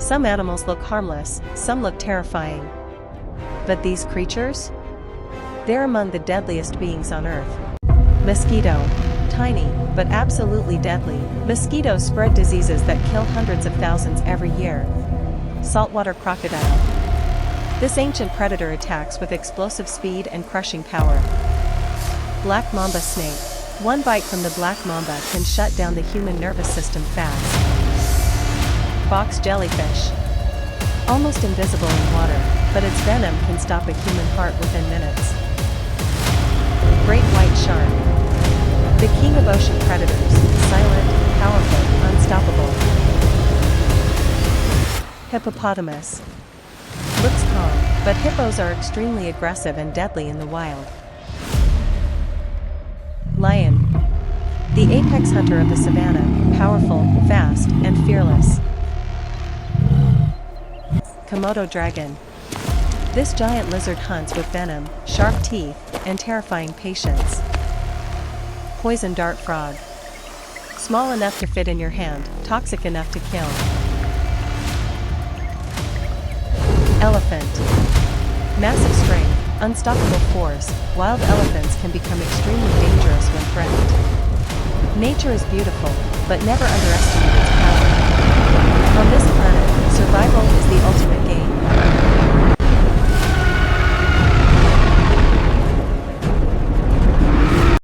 Some animals look harmless, some look terrifying. But these creatures? They're among the deadliest beings on Earth. Mosquito. Tiny, but absolutely deadly, mosquitoes spread diseases that kill hundreds of thousands every year. Saltwater crocodile. This ancient predator attacks with explosive speed and crushing power. Black mamba snake. One bite from the black mamba can shut down the human nervous system fast. Box jellyfish. Almost invisible in water, but its venom can stop a human heart within minutes. Great white shark. The king of ocean predators, silent, powerful, unstoppable. Hippopotamus. Looks calm, but hippos are extremely aggressive and deadly in the wild. Lion. The apex hunter of the savannah, powerful, fast, and fearless. Komodo dragon. This giant lizard hunts with venom, sharp teeth, and terrifying patience. Poison dart frog. Small enough to fit in your hand, toxic enough to kill. Elephant. Massive strength, unstoppable force, wild elephants can become extremely dangerous when threatened. Nature is beautiful, but never underestimate its power.